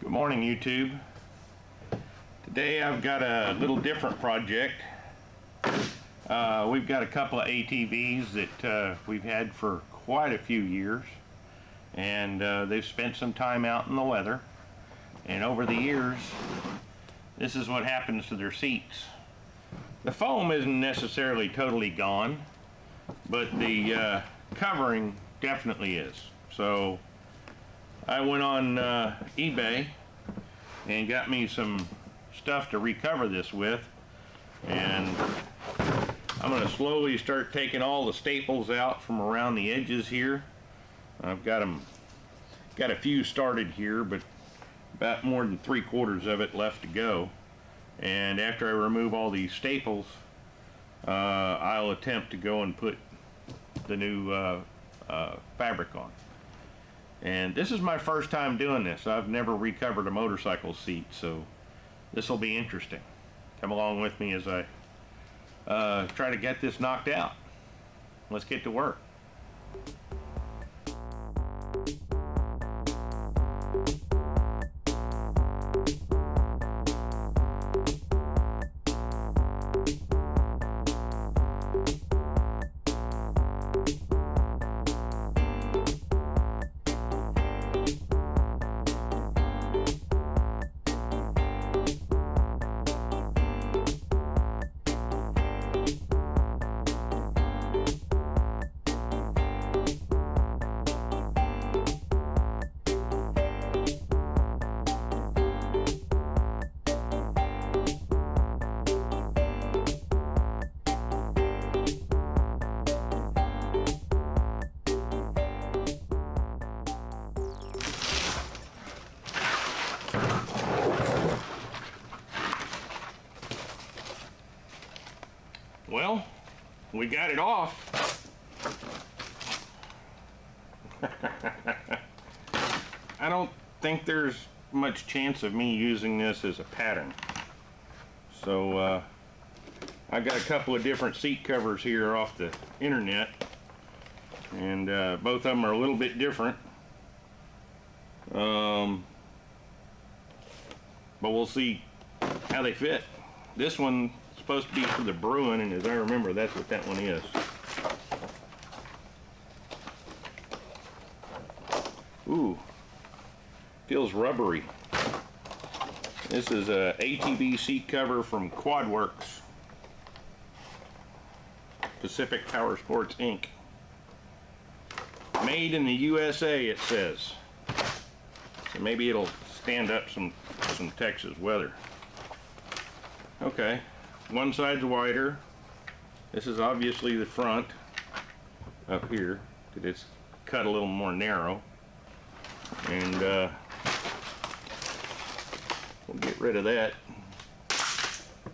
Good morning, YouTube. Today I've got a little different project. We've got a couple of ATVs that we've had for quite a few years, and they've spent some time out in the weather, and over the years this is what happens to their seats. The foam isn't necessarily totally gone, but the covering definitely is. So I went on eBay and got me some stuff to recover this with, and I'm going to slowly start taking all the staples out from around the edges here. I've got a few started here, but about more than 3/4 of it left to go. And after I remove all these staples, I'll attempt to go and put the new fabric on. And this is my first time doing this. I've never recovered a motorcycle seat, so this will be interesting. Come along with me as I try to get this knocked out. Let's get to work. Well, we got it off. I don't think there's much chance of me using this as a pattern. So I got a couple of different seat covers here off the internet, and both of them are a little bit different. But we'll see how they fit. This one supposed to be for the Bruin, and as I remember, that's what that one is. Ooh, feels rubbery. This is a ATV seat cover from Quadworks, Pacific Power Sports Inc. Made in the USA, it says. So maybe it'll stand up some Texas weather. Okay. One side's wider. This is obviously the front up here, because it's cut a little more narrow. And we'll get rid of that.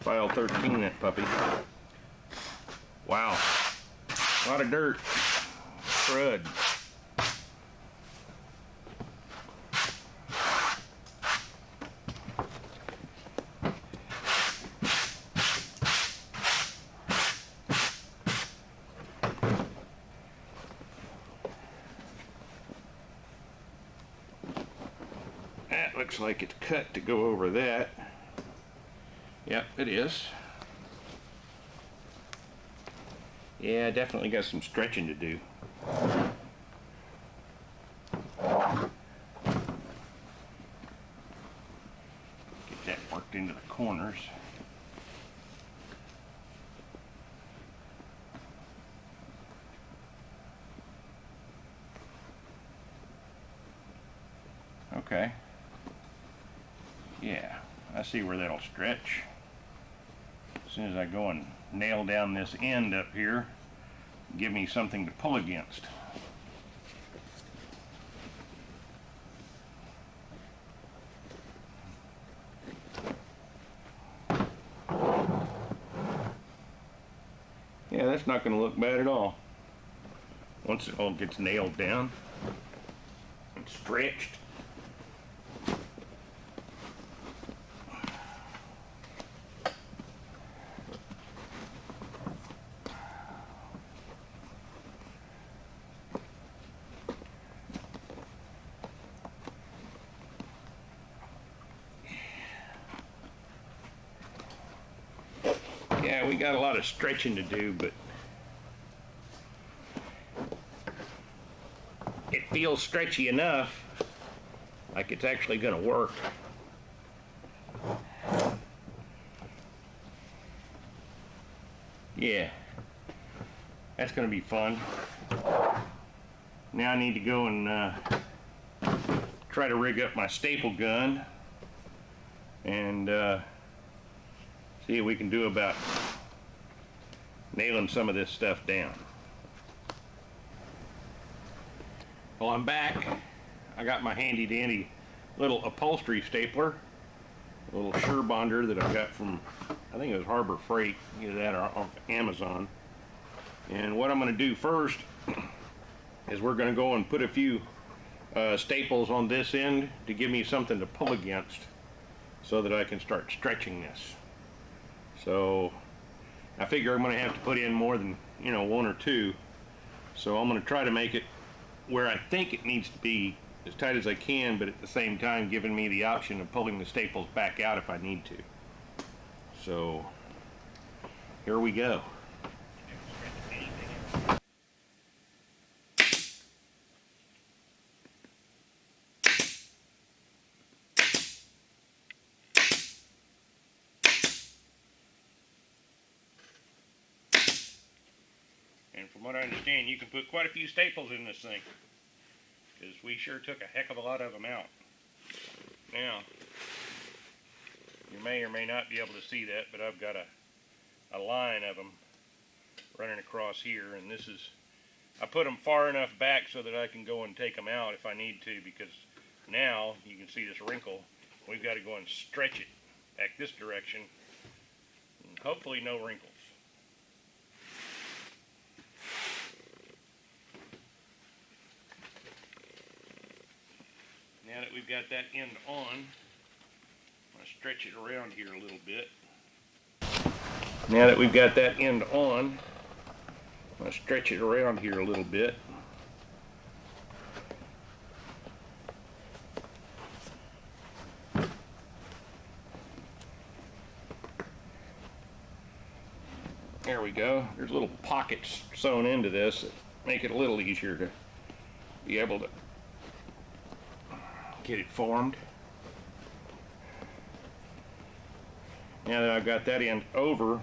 File 13, that puppy. Wow. A lot of dirt. Crud. That looks like it's cut to go over that. Yep, it is. Yeah, definitely got some stretching to do. Get that worked into the corners. Okay. Yeah, I see where that'll stretch. As soon as I go and nail down this end up here, give me something to pull against. Yeah, that's not going to look bad at all. Once it all gets nailed down and stretched. we got a lot of stretching to do, but it feels stretchy enough like it's actually going to work. Yeah, that's going to be fun. Now I need to go and try to rig up my staple gun and see what we can do about nailing some of this stuff down. Well, I'm back. I got my handy dandy little upholstery stapler, a little Sure Bonder that I got from, I think it was Harbor Freight, get that off Amazon. And what I'm going to do first is we're going to go and put a few staples on this end to give me something to pull against so that I can start stretching this. So I figure I'm going to have to put in more than, you know, one or two. So I'm going to try to make it where I think it needs to be as tight as I can, but at the same time giving me the option of pulling the staples back out if I need to. So here we go. And from what I understand, you can put quite a few staples in this thing, because we sure took a heck of a lot of them out. Now, you may or may not be able to see that, but I've got a line of them running across here, and this is, I put them far enough back so that I can go and take them out if I need to, because now you can see this wrinkle. We've got to go and stretch it back this direction, and hopefully no wrinkles. Now that we've got that end on, I'm going to stretch it around here a little bit. Now that we've got that end on, I'm going to stretch it around here a little bit. There we go. There's little pockets sewn into this that make it a little easier to be able to get it formed. Now that I've got that end over,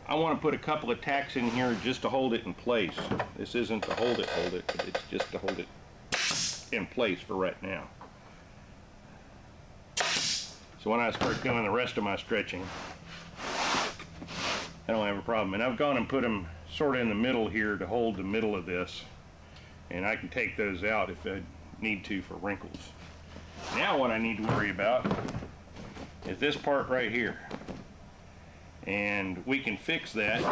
I want to put a couple of tacks in here just to hold it in place. This isn't to hold it, but it's just to hold it in place for right now. So when I start doing the rest of my stretching, I don't have a problem. And I've gone and put them sort of in the middle here to hold the middle of this. And I can take those out if I need to for wrinkles. Now what I need to worry about is this part right here. And we can fix that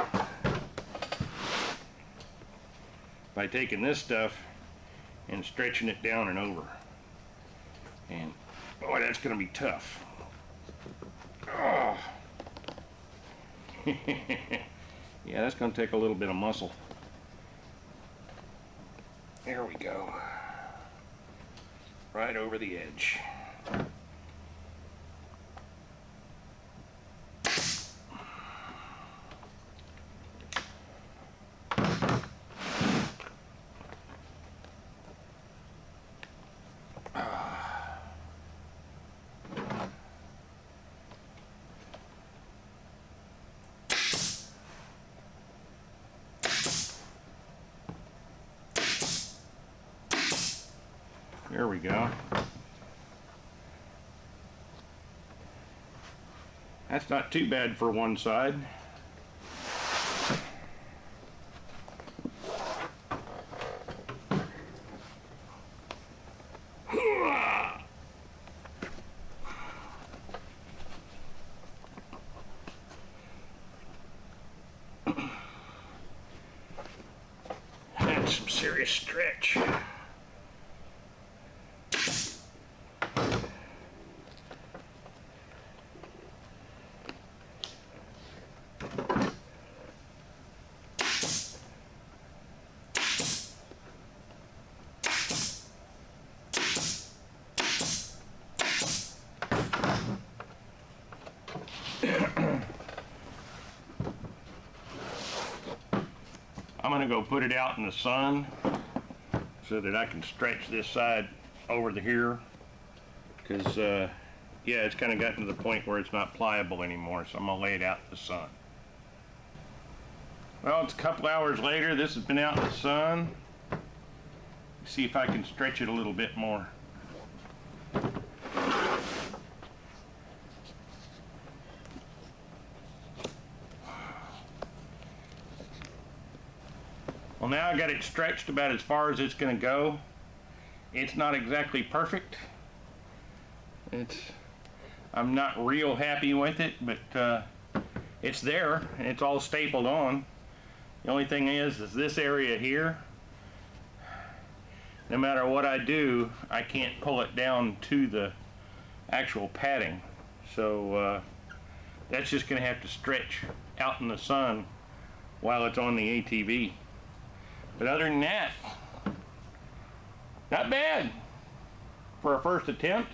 by taking this stuff and stretching it down and over. And boy, that's going to be tough. Oh. Yeah, that's going to take a little bit of muscle. There we go. Right over the edge. There we go. That's not too bad for one side. That's some serious stretch. I'm gonna go put it out in the sun so that I can stretch this side over to here, because yeah, it's kind of gotten to the point where it's not pliable anymore, so I'm gonna lay it out in the sun. Well, it's a couple hours later. This has been out in the sun. See if I can stretch it a little bit more. Well, now I got it stretched about as far as it's going to go. It's not exactly perfect. I'm not real happy with it, but it's there and it's all stapled on. The only thing is this area here, no matter what I do, I can't pull it down to the actual padding. So that's just going to have to stretch out in the sun while it's on the ATV. But other than that, not bad for a first attempt.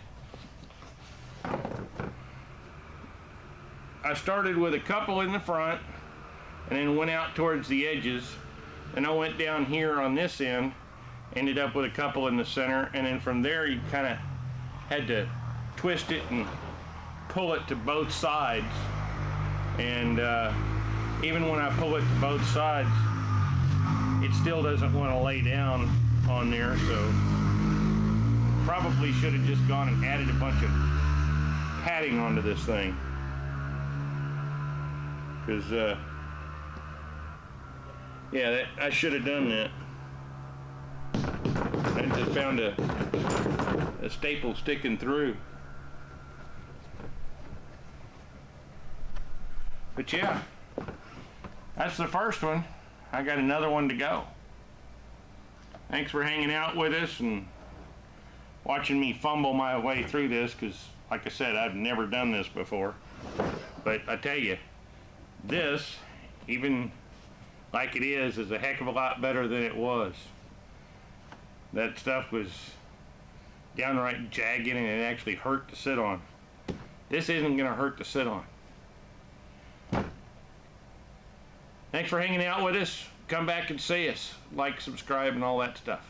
I started with a couple in the front and then went out towards the edges, and I went down here on this end, ended up with a couple in the center, and then from there you kind of had to twist it and pull it to both sides. And even when I pull it to both sides, it still doesn't want to lay down on there, so probably should have just gone and added a bunch of padding onto this thing, because yeah, I should have done that. I just found a staple sticking through. But yeah, that's the first one. I got another one to go. Thanks for hanging out with us and watching me fumble my way through this, because like I said, I've never done this before. But I tell you, this, even like it is a heck of a lot better than it was. That stuff was downright jagged and it actually hurt to sit on. This isn't going to hurt to sit on. Thanks for hanging out with us. Come back and see us. Like, subscribe, and all that stuff.